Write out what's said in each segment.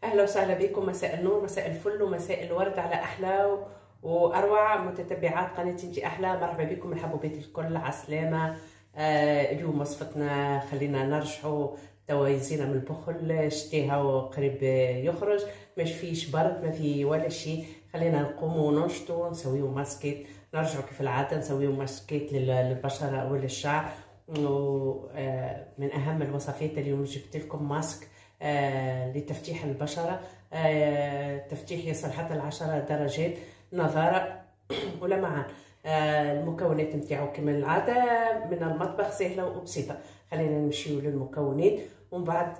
اهلا وسهلا بكم. مساء النور، مساء الفل، ومساء الورد على احلى واروع متتبعات قناه انتي احلى. مرحبا بكم، مرحبا بيت الكل على السلامه. اليوم وصفتنا خلينا نرجعوا توازينا من البخل. شتيها قريب يخرج، مش فيش برد، ما في ولا شيء. خلينا نقوموا وننشطوا، نسويو ماسكيت، نرجعوا كيف العاده نسويو ماسكيت للبشره وللشعر. من اهم الوصفات اليوم جبت لكم ماسك لتفتيح البشرة. تفتيح يصل حتى 10 درجات نضارة ولمعان. المكونات نتاعو كما العادة من المطبخ، سهلة وبسيطة. خلينا نمشيو للمكونات ومن بعد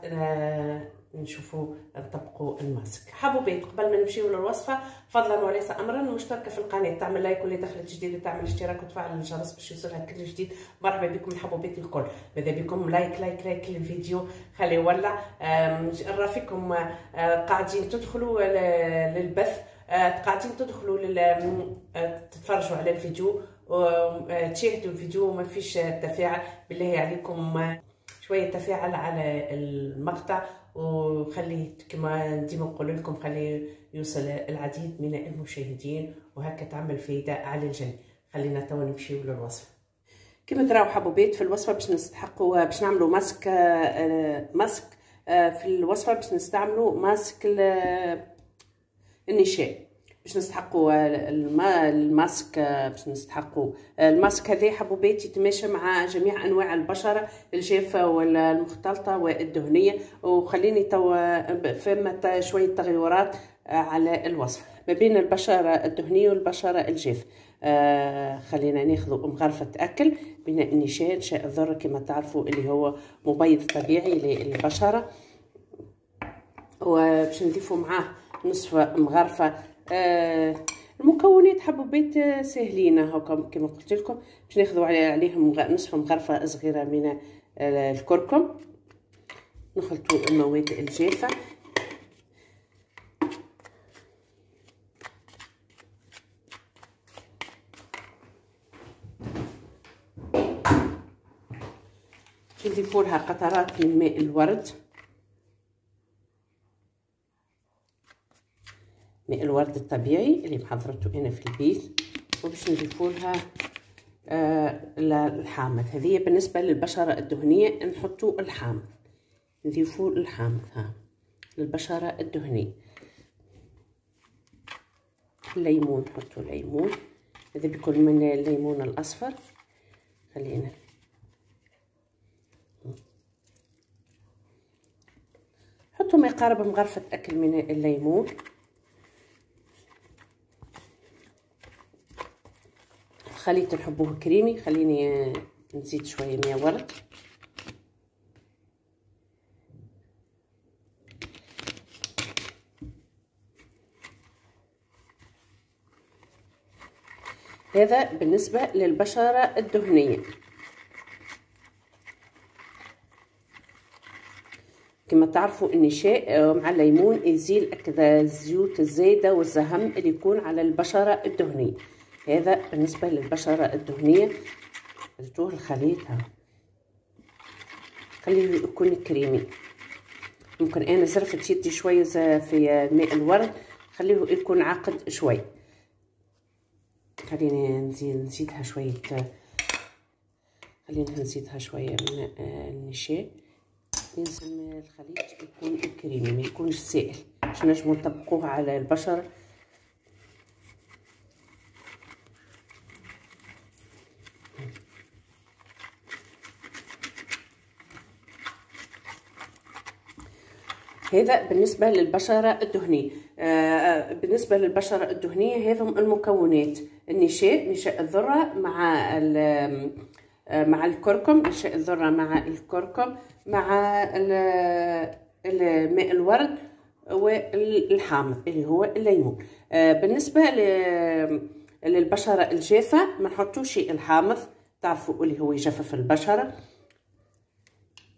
نشوفوا نطبقوا الماسك. حبوبات، قبل ما نمشيو للوصفة فضلا وليس امرا المشتركة في القناة، تعمل لايك واللي دخلت جديد وتعمل اشتراك وتفعل الجرس باش يوصلها كل جديد. مرحبا بكم الحبوبات الكل. ماذا بكم لايك لايك لايك للفيديو، خليه يولع. نرافقكم قاعدين تدخلوا للبث، قاعدين تدخلوا تتفرجوا على الفيديو وتشاهدوا الفيديو. ما فيش تفاعل، بالله عليكم شويه تفاعل على المقطع، وخليه كما ديما نقول لكم خليه يوصل العديد من المشاهدين، وهكا تعمل فايده على الجميع. خلينا توا نمشيو للوصفه. كما تراو حبوبات في الوصفه باش نستحقوا باش نعملوا ماسك. في الوصفه باش نستعملوا ماسك النشاء. باش نستحقوا الماسك، باش نستحقوا الماسك هذا حبوبات يتماشى مع جميع انواع البشره الجافه والمختلطه والدهنيه. وخليني توا فما شويه تغيرات على الوصفه ما بين البشره الدهنيه والبشره الجافه. خلينا ناخذ مغرفه اكل من النشاء، نشاء الذره كما تعرفوا اللي هو مبيض طبيعي للبشره، وباش نضيفوا معاه نصف مغرفه. المكونات حبوبات سهلين هاكا كما قلت لكم. باش ناخذوا عليهم نصف مغرفه صغيره من الكركم. نخلطوا المواد الجافه. نضيفوا لها قطرات من ماء الورد، ماء الورد الطبيعي اللي محضرته انا في البيت. وباش نضيفوا لها الحامض. هذه بالنسبه للبشره الدهنيه نحطوا الحامض، نضيفوا الحامض للبشره الدهنيه. الليمون، نحطوا الليمون، هذا بيكون من الليمون الاصفر. خلينا حطوا ما يقارب مغرفه اكل من الليمون. خليط نحبوه كريمي، خليني نزيد شويه ماء ورد. هذا بالنسبه للبشره الدهنيه. كما تعرفوا النشاء مع الليمون يزيل اكذا الزيوت الزايده والزهم اللي يكون على البشره الدهنيه. هذا بالنسبه للبشره الدهنيه. درتوه الخليط خليه يكون كريمي. ممكن انا زرفت يدي شويه في ماء الورد، خليه يكون عاقد شوي. خلينا نزيدها شويه، خلينا نزيدها شويه من النشاء. لازم الخليط يكون كريمي، ما يكونش سائل باش نجمو نطبقوه على البشره. هذا بالنسبه للبشره الدهنيه. بالنسبه للبشره الدهنيه هذم المكونات: النشاء، نشاء الذره مع الكركم، نشاء الذره مع الكركم مع ماء الورد والحامض اللي هو الليمون. بالنسبه للبشره الجافه ما نحطوش الحامض، تعرفوا اللي هو يجفف البشره.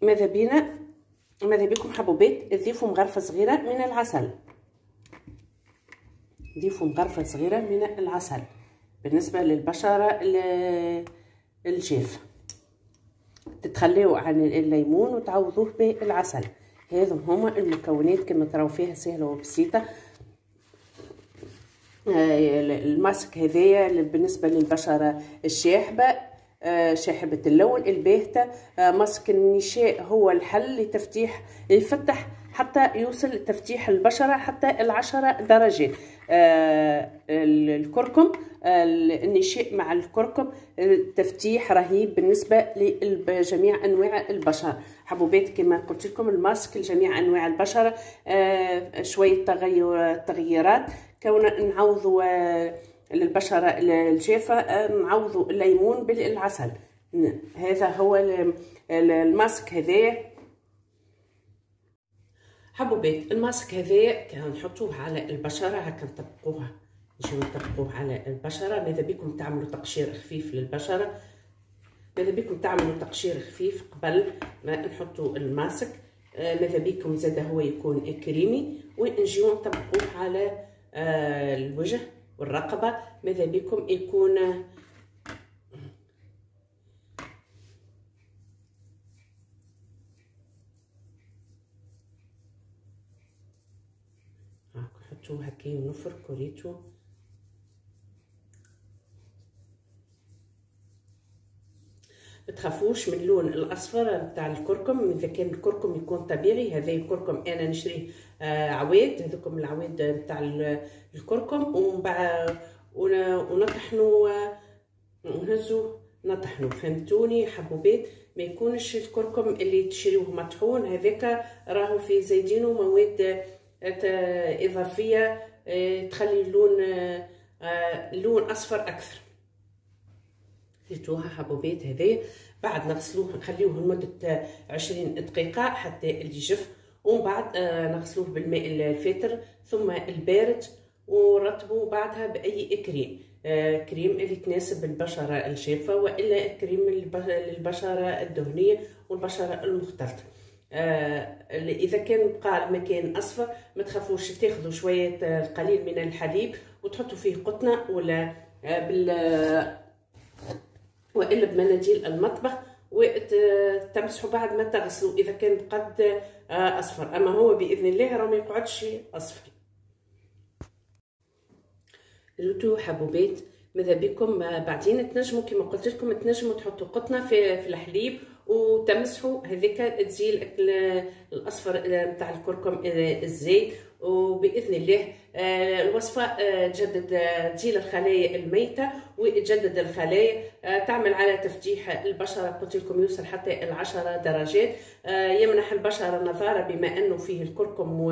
ماذا بكم حبوبات تضيفوا مغرفه صغيره من العسل. ضيفوا مغرفه صغيره من العسل بالنسبه للبشره الجافه. تتخليوا عن الليمون وتعوضوه بالعسل. هذم هما المكونات كما تراو فيها سهله وبسيطه. الماسك هذايا بالنسبه للبشره الشاحبه، شاحبه اللون الباهته. ماسك النشاء هو الحل لتفتيح، يفتح حتى يوصل لتفتيح البشره حتى 10 درجات. الكركم، النشاء مع الكركم تفتيح رهيب بالنسبه لجميع انواع البشره. حبوبات كما قلت لكم الماسك لجميع انواع البشره. شويه تغييرات، كون نعوضوا للبشره الجافه نعوضوا الليمون بالعسل. هذا هو الماسك هذايا. حبوبات الماسك هذايا كنحطوه على البشره، هكا نطبقوها، نجيو نطبقوه على البشره. ماذا بكم تعملوا تقشير خفيف للبشره، ماذا بكم تعملوا تقشير خفيف قبل ما نحطوا الماسك. ماذا بكم زاد هو يكون كريمي، ونجيو نطبقوه على الوجه والرقبه. ماذا بكم يكون نحطوه هكا ونفرك وريتو. متخافوش من اللون الاصفر نتاع الكركم، اذا كان الكركم يكون طبيعي. هذا الكركم انا نشريه عواد، هذوكم العواد نتاع الكركم، ومن بعد ونطحنوا ونهزو نطحنوا. فهمتوني حبوبات؟ ما يكونش الكركم اللي تشريوه مطحون، هذاك راهو في زايدينه مواد اضافيه تخلي اللون اصفر اكثر. زيتوها حبوبات هذايا. بعد نغسلوه نخليوه لمده 20 دقيقه حتى يجف، ومن بعد نغسلوه بالماء الفاتر ثم البارد، ورطبوه بعدها باي كريم، كريم اللي تناسب البشره الجافه، والا كريم للبشره الدهنيه والبشره المختلطه. اذا كان بقى المكان اصفر ما تخافوش، تاخذوا شويه القليل من الحليب وتحطوا فيه قطنه والا بمناديل المطبخ وتمسحوا بعد ما تغسلوا اذا كان قد اصفر. اما هو باذن الله راه ما يقعدش اصفر. لوتو حبوبات ماذا بكم بعدين تنجموا كما قلت لكم تنجموا تحطوا قطنه في الحليب وتمسحوا، هذيك تزيل الاصفر نتاع الكركم الزايد. وباذن الله الوصفه تجدد، تزيل الخلايا الميته وتجدد الخلايا، تعمل على تفتيح البشره. قلت لكم يوصل حتى 10 درجات، يمنح البشره نضاره بما انه فيه الكركم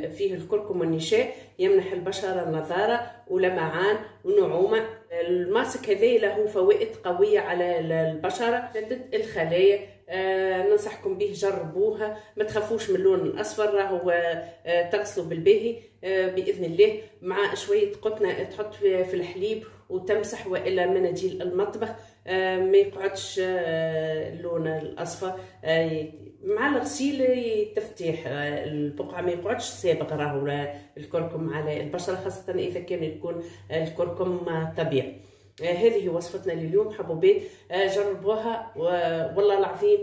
فيه الكركم والنشاء، يمنح البشره نضاره ولمعان ونعومه. الماسك هذا له فوائد قويه على البشره، تجدد الخلايا. ننصحكم به، جربوها، ما تخافوش من اللون الاصفر، راهو تغسلوا بالباهي باذن الله، مع شويه قطنه تحط في الحليب وتمسح، والا مناديل المطبخ ما يقعدش اللون الاصفر. مع الغسيل تفتيح البقعه ما يقعدش سابق راهو الكركم على البشره، خاصه اذا كان يكون الكركم طبيعي. هذه وصفتنا لليوم حبوبات، جربوها والله العظيم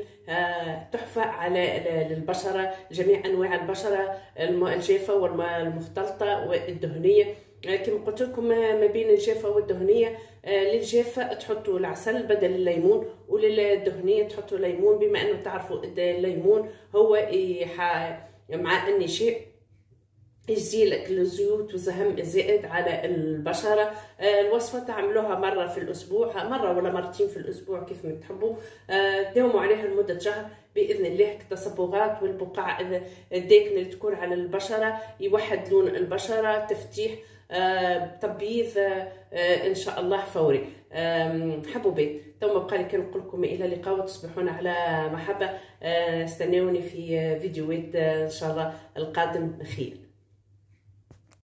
تحفه على البشره، جميع انواع البشره الجافه والمختلطه والدهنيه. كما قلت لكم ما بين الجافه والدهنيه، للجافه تحطوا العسل بدل الليمون، وللدهنيه تحطوا ليمون، بما انه تعرفوا الليمون هو مع النشاء يزيل الزيوت والزهم الزائد على البشره. الوصفه تعملوها مره في الاسبوع، مره ولا مرتين في الاسبوع كيف ما تحبوا، داوموا عليها لمده شهر باذن الله. التصبغات والبقع الداكنه اللي تكون على البشره يوحد لون البشره، تفتيح، تبييض ان شاء الله فوري. حبوبات تو بقى لي كنقول لكم الى اللقاء وتصبحون على محبه. استنوني في فيديوهات ان شاء الله القادم خير.